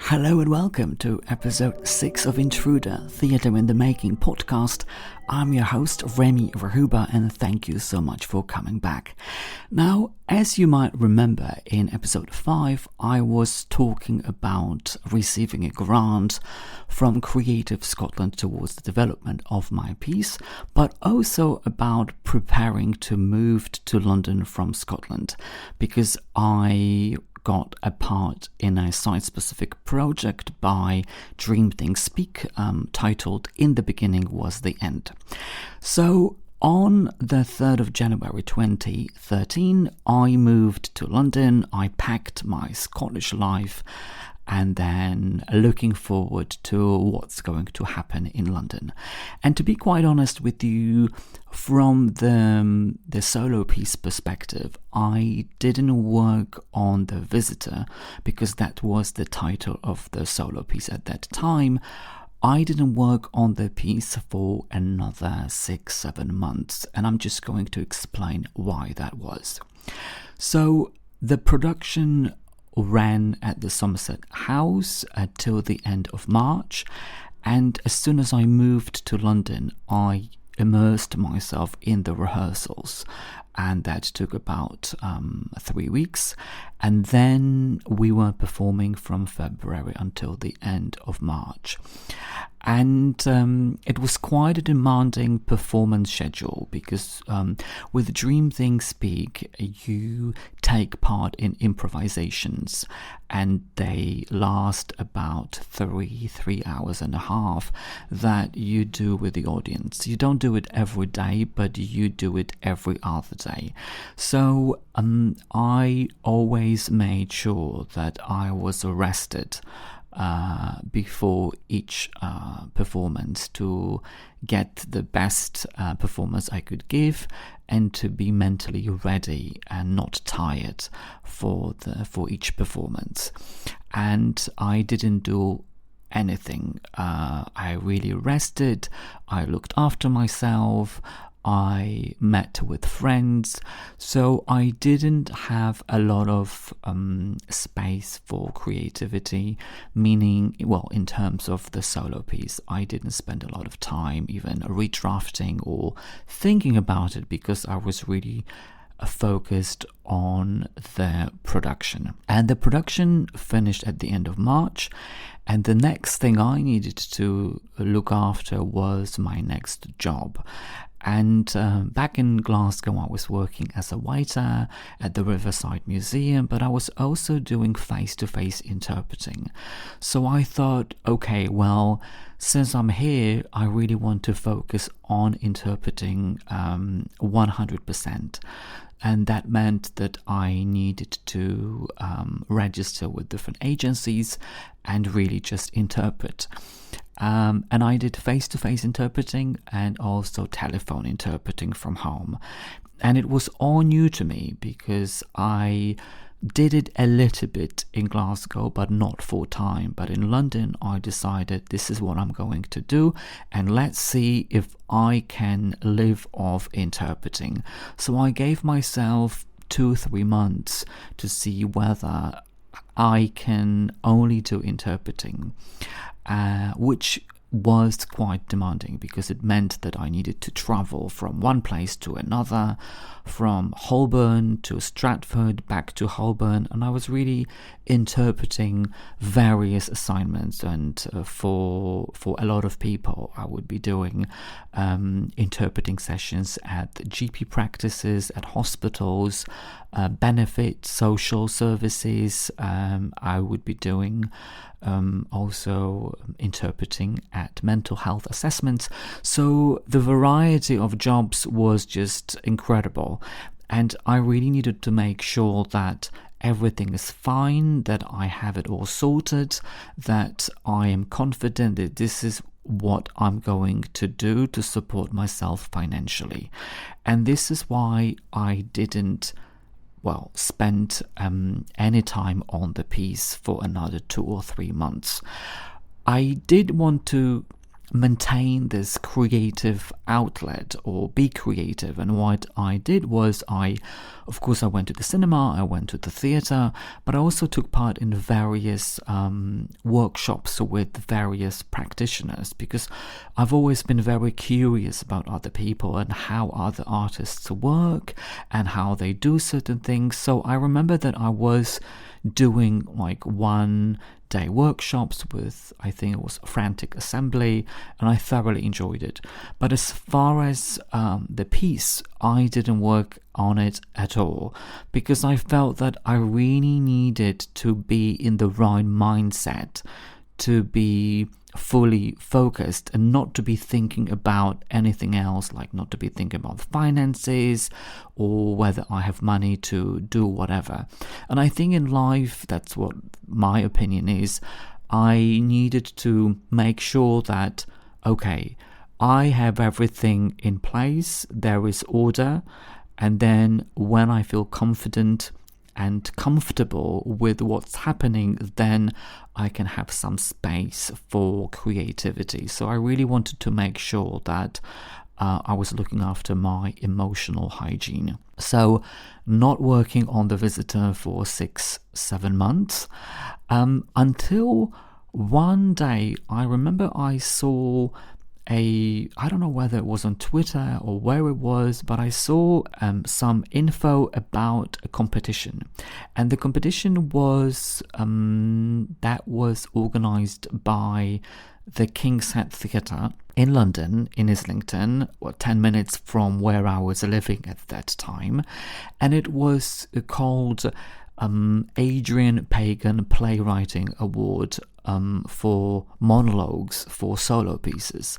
Hello and welcome to episode 6 of Intruder, Theatre in the Making podcast. I'm your host, Remi Rachuba, and thank you so much for coming back. Now, as you might remember, in episode 5, I was talking about receiving a grant from Creative Scotland towards the development of my piece, but also about preparing to move to London from Scotland, because I got a part in a site-specific project by Dream Think Speak titled In the Beginning Was the End. So on the 3rd of January 2013, I moved to London. I packed my Scottish life and then looking forward to what's going to happen in London. And to be quite honest with you, from the solo piece perspective, I didn't work on The Visitor because that was the title of the solo piece at that time. I didn't work on the piece for another 6-7 months, and I'm just going to explain why that was. So the production ran at the Somerset House till the end of March, and as soon as I moved to London, I immersed myself in the rehearsals, and that took about 3 weeks, and then we were performing from February until the end of March. And it was quite a demanding performance schedule because with Dream Think Speak, you take part in improvisations, and they last about 3 hours and a half that you do with the audience. You don't do it every day, but you do it every other day. So I always made sure that I was rested before each performance to get the best performance I could give and to be mentally ready and not tired for each performance. And I didn't do anything. I really rested. I looked after myself. I met with friends, so I didn't have a lot of space for creativity, meaning, well, in terms of the solo piece, I didn't spend a lot of time even redrafting or thinking about it because I was really focused on the production. And the production finished at the end of March, and the next thing I needed to look after was my next job. And back in Glasgow, I was working as a waiter at the Riverside Museum, but I was also doing face-to-face interpreting. So I thought, okay, well, since I'm here, I really want to focus on interpreting 100%. And that meant that I needed to register with different agencies and really just interpret. And I did face-to-face interpreting and also telephone interpreting from home. And it was all new to me because I did it a little bit in Glasgow, but not full time. But in London, I decided this is what I'm going to do, and let's see if I can live off interpreting. So I gave myself 2-3 months to see whether I can only do interpreting, which was quite demanding because it meant that I needed to travel from one place to another, from Holborn to Stratford, back to Holborn, and I was really interpreting various assignments. And for a lot of people, I would be doing interpreting sessions at GP practices, at hospitals, benefit social services. I would be doing also interpreting at mental health assessments. So the variety of jobs was just incredible, and I really needed to make sure that everything is fine, that I have it all sorted, that I am confident that this is what I'm going to do to support myself financially. And this is why I didn't spend any time on the piece for another 2 or 3 months. I did want to maintain this creative outlet or be creative. And what I did was of course I went to the cinema, I went to the theatre, but I also took part in various workshops with various practitioners, because I've always been very curious about other people and how other artists work and how they do certain things. So I remember that I was doing like 1-day workshops with, I think it was Frantic Assembly, and I thoroughly enjoyed it. But as far as the piece, I didn't work on it at all, because I felt that I really needed to be in the right mindset to be fully focused and not to be thinking about anything else, like not to be thinking about finances or whether I have money to do whatever. And I think in life, that's what my opinion is. I needed to make sure that, okay, I have everything in place, there is order, and then when I feel confident and comfortable with what's happening, then I can have some space for creativity. So I really wanted to make sure that I was looking after my emotional hygiene. So not working on The Visitor for 6-7 months, until one day I remember I saw I don't know whether it was on Twitter or where it was, but I saw some info about a competition. And the competition was that was organised by the King's Head Theatre in London, in Islington, 10 minutes from where I was living at that time. And it was called Adrian Pagan Playwriting Award for monologues for solo pieces.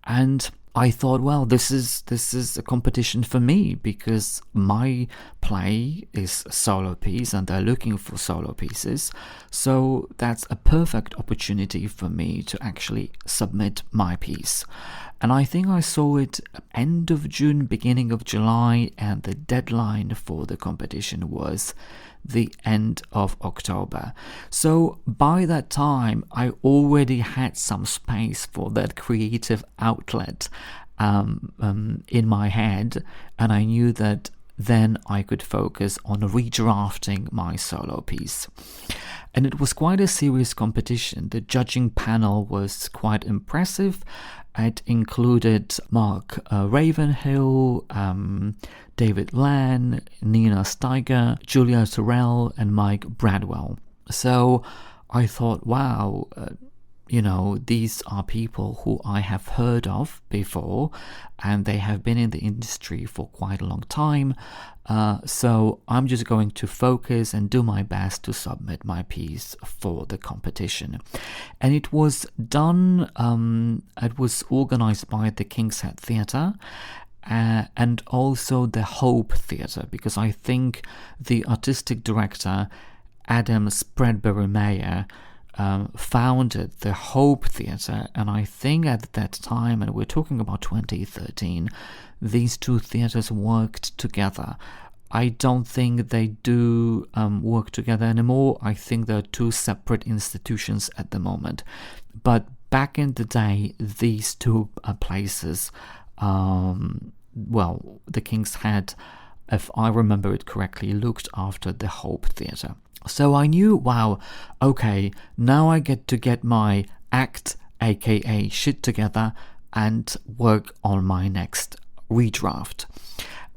And I thought, well, this is a competition for me, because my play is a solo piece and they're looking for solo pieces. So that's a perfect opportunity for me to actually submit my piece. And I think I saw it end of June, beginning of July, and the deadline for the competition was the end of October. So by that time, I already had some space for that creative outlet in my head, and I knew that then I could focus on redrafting my solo piece. And it was quite a serious competition. The judging panel was quite impressive. It included Mark Ravenhill, David Lan, Nina Steiger, Julia Terrell, and Mike Bradwell. So I thought, wow, these are people who I have heard of before, and they have been in the industry for quite a long time. So I'm just going to focus and do my best to submit my piece for the competition. And it was done, it was organized by the King's Head Theatre, and also the Hope Theatre, because I think the artistic director, Adam Spreadbury-Mayer, founded the Hope Theatre, and I think at that time, and we're talking about 2013, these two theatres worked together. I don't think they do work together anymore. I think they're two separate institutions at the moment. But back in the day, these two places, the King's Head, if I remember it correctly, looked after the Hope Theatre. So I knew, wow, okay, now I get to get my act, aka shit, together and work on my next redraft.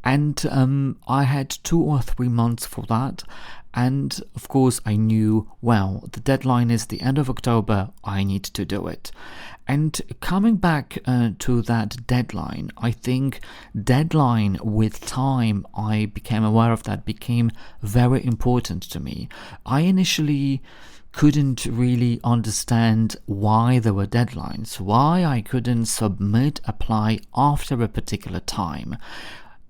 And I had 2 or 3 months for that. And of course I knew, well, the deadline is the end of October, I need to do it. And coming back to that deadline, I think deadline with time, I became aware of that, became very important to me. I initially couldn't really understand why there were deadlines, why I couldn't apply after a particular time.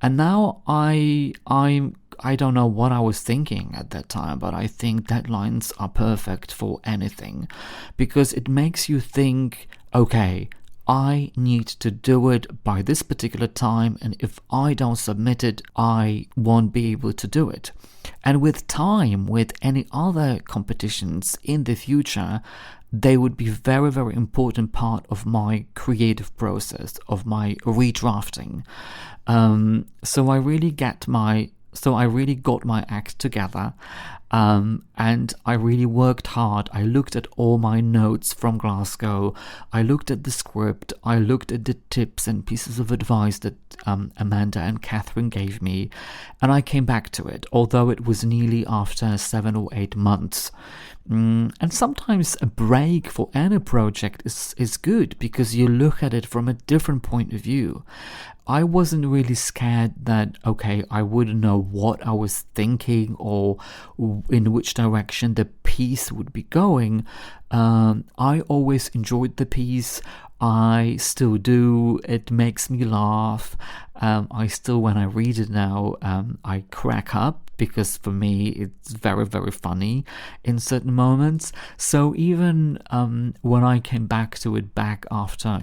And now I don't know what I was thinking at that time, but I think deadlines are perfect for anything, because it makes you think, okay, I need to do it by this particular time, and if I don't submit it, I won't be able to do it. And with time, with any other competitions in the future, they would be very, very important part of my creative process, of my redrafting. So I really got my act together, and I really worked hard. I looked at all my notes from Glasgow. I looked at the script. I looked at the tips and pieces of advice that Amanda and Catherine gave me, and I came back to it, although it was nearly after 7 or 8 months. And sometimes a break for any project is good, because you look at it from a different point of view. I wasn't really scared that, okay, I wouldn't know what I was thinking or in which direction the piece would be going. I always enjoyed the piece. I still do. It makes me laugh. I still, when I read it now, I crack up, because for me it's very, very funny in certain moments. So even when I came back to it after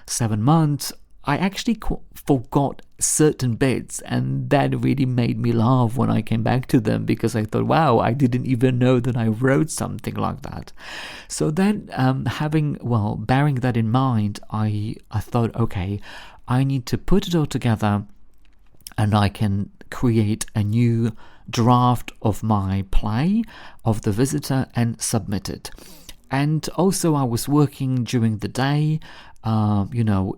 7 months, I actually forgot certain bits, and that really made me laugh when I came back to them, because I thought, wow, I didn't even know that I wrote something like that. So then bearing that in mind, I thought, okay, I need to put it all together, and I can create a new draft of my play, of The Visitor, and submit it. And also I was working during the day,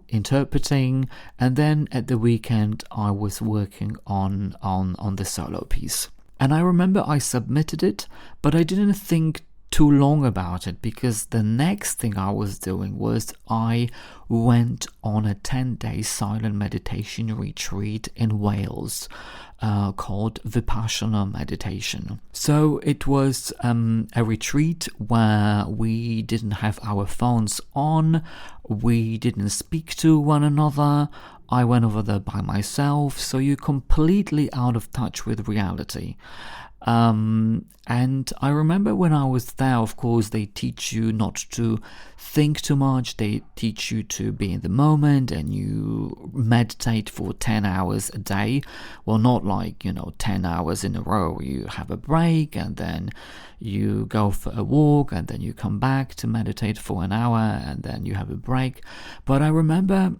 interpreting, and then at the weekend I was working on the solo piece. And I remember I submitted it, but I didn't think too long about it, because the next thing I was doing was I went on a 10-day silent meditation retreat in Wales, called Vipassana meditation. So it was a retreat where we didn't have our phones on, we didn't speak to one another. I went over there by myself, so you're completely out of touch with reality. And I remember when I was there, of course, they teach you not to think too much. They teach you to be in the moment, and you meditate for 10 hours a day. Well, not like, 10 hours in a row. You have a break, and then you go for a walk, and then you come back to meditate for an hour, and then you have a break. But I remember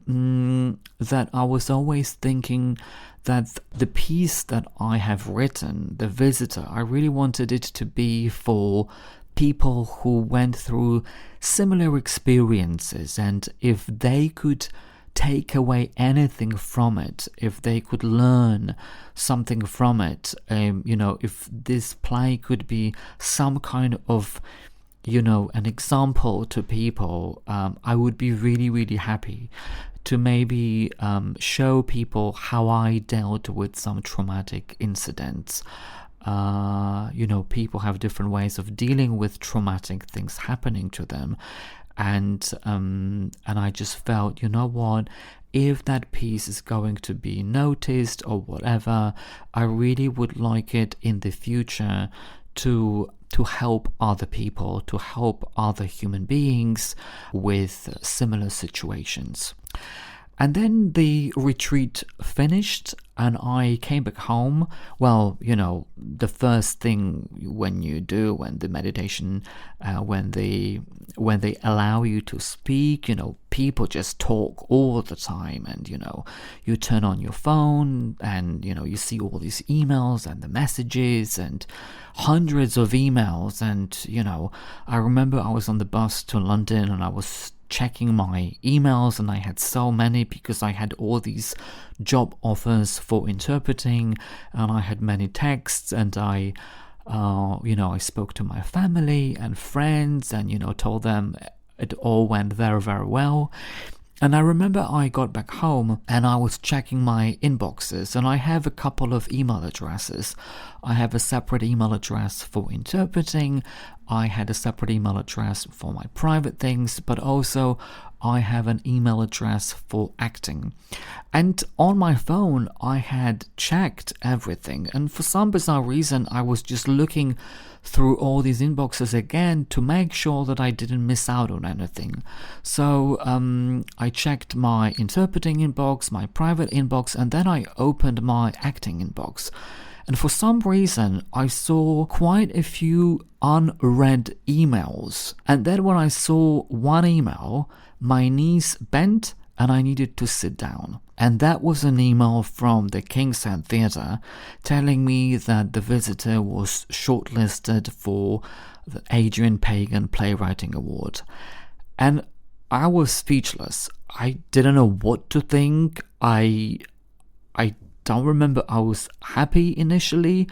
that I was always thinking that the piece that I have written, The Visitor, I really wanted it to be for people who went through similar experiences, and if they could take away anything from it, if they could learn something from it, if this play could be some kind of an example to people, I would be really, really happy to maybe show people how I dealt with some traumatic incidents. People have different ways of dealing with traumatic things happening to them, and I just felt, what, if that piece is going to be noticed or whatever, I really would like it in the future to help other people, to help other human beings with similar situations. And then the retreat finished, and I came back home. Well, the first thing when the meditation, when they allow you to speak, people just talk all the time, and you turn on your phone, and you see all these emails and the messages and hundreds of emails, and I remember I was on the bus to London, and I was checking my emails, and I had so many, because I had all these job offers for interpreting, and I had many texts, and I spoke to my family and friends, and told them it all went very, very well. And I remember I got back home, and I was checking my inboxes, and I have a couple of email addresses. I have a separate email address for interpreting, I had a separate email address for my private things, but also I have an email address for acting. And on my phone, I had checked everything, and for some bizarre reason, I was just looking through all these inboxes again to make sure that I didn't miss out on anything. So I checked my interpreting inbox, my private inbox, and then I opened my acting inbox. And for some reason, I saw quite a few unread emails. And then when I saw one email, my knees bent and I needed to sit down. And that was an email from the King's Head Theatre telling me that The Visitor was shortlisted for the Adrian Pagan Playwriting Award. And I was speechless. I didn't know what to think. I don't remember I was happy initially.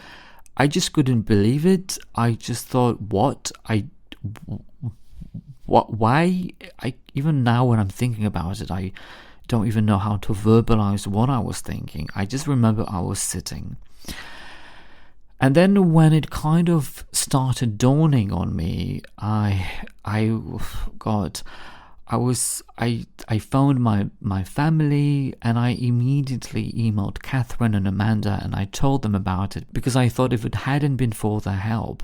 I just couldn't believe it. I just thought, what? Why? Even now when I'm thinking about it, I don't even know how to verbalize what I was thinking. I just remember I was sitting. And then when it kind of started dawning on me, I phoned my family, and I immediately emailed Catherine and Amanda, and I told them about it, because I thought if it hadn't been for their help,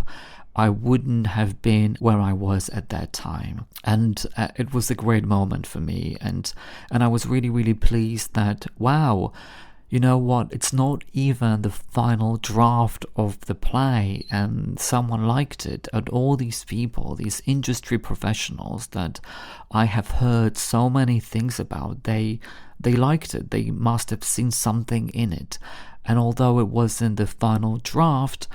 I wouldn't have been where I was at that time. And it was a great moment for me, and I was really, really pleased that, wow, you know what, it's not even the final draft of the play and someone liked it. And all these people, these industry professionals that I have heard so many things about, they liked it. They must have seen something in it. And although it wasn't the final draft,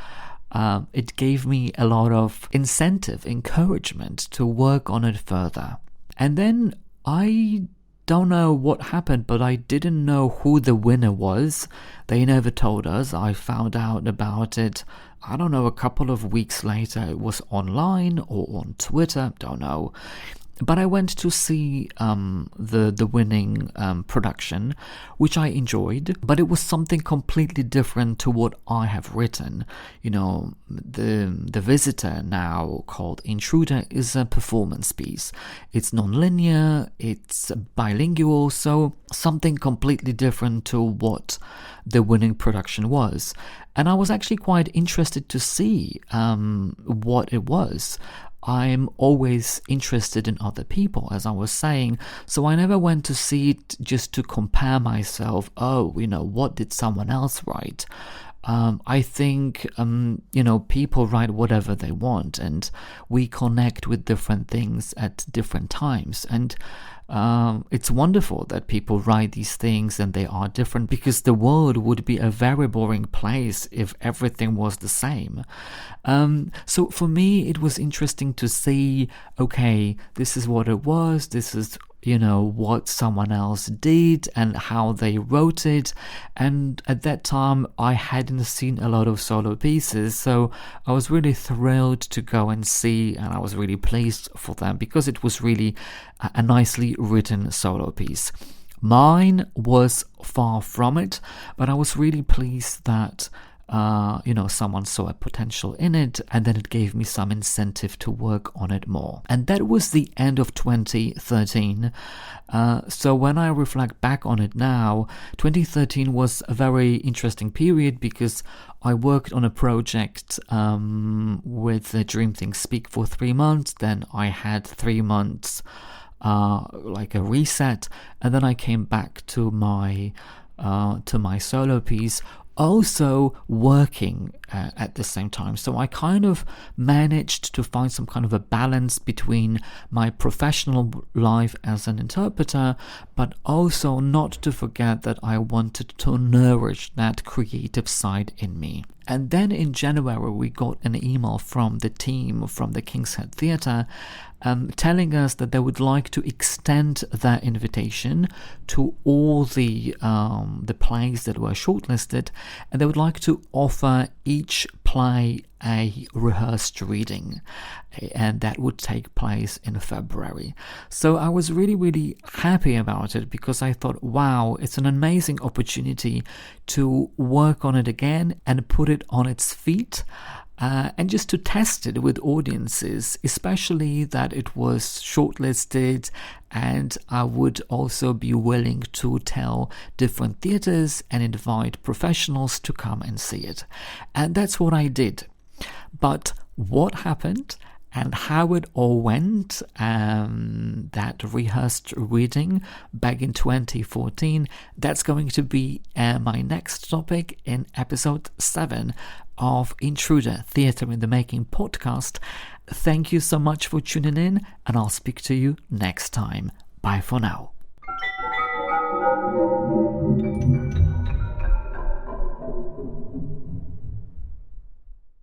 it gave me a lot of incentive, encouragement to work on it further. And then I don't know what happened, but I didn't know who the winner was. They never told us. I found out about it, I don't know, a couple of weeks later. It was online or on Twitter, don't know. But I went to see the winning production, which I enjoyed, but it was something completely different to what I have written. You know, the Visitor, now called Intruder, is a performance piece. It's non-linear, it's bilingual, so something completely different to what the winning production was. And I was actually quite interested to see what it was. I'm always interested in other people, as I was saying, so I never went to see it just to compare myself. Oh, you know, what did someone else write? I think, people write whatever they want, and we connect with different things at different times. And it's wonderful that people write these things and they are different, because the world would be a very boring place if everything was the same. So for me, it was interesting to see, okay, this is what it was, this is what someone else did and how they wrote it. And at that time, I hadn't seen a lot of solo pieces, so I was really thrilled to go and see, and I was really pleased for them, because it was really a nicely written solo piece. Mine was far from it, but I was really pleased that someone saw a potential in it, and then it gave me some incentive to work on it more. And that was the end of 2013. So when I reflect back on it now, 2013 was a very interesting period, because I worked on a project with Dream Think Speak for 3 months. Then I had 3 months like a reset, and then I came back to my solo piece, also working at the same time. So I kind of managed to find some kind of a balance between my professional life as an interpreter, but also not to forget that I wanted to nourish that creative side in me. And then in January, we got an email from the team from the King's Head Theatre telling us that they would like to extend their invitation to all the plays that were shortlisted, and they would like to offer each play a rehearsed reading, and that would take place in February. So I was really, really happy about it, because I thought, wow, it's an amazing opportunity to work on it again and put it on its feet. And just to test it with audiences, especially that it was shortlisted, and I would also be willing to tell different theatres and invite professionals to come and see it. And that's what I did. But what happened, and how it all went, that rehearsed reading back in 2014. That's going to be my next topic in episode 7 of Intruder Theatre in the Making podcast. Thank you so much for tuning in, and I'll speak to you next time. Bye for now.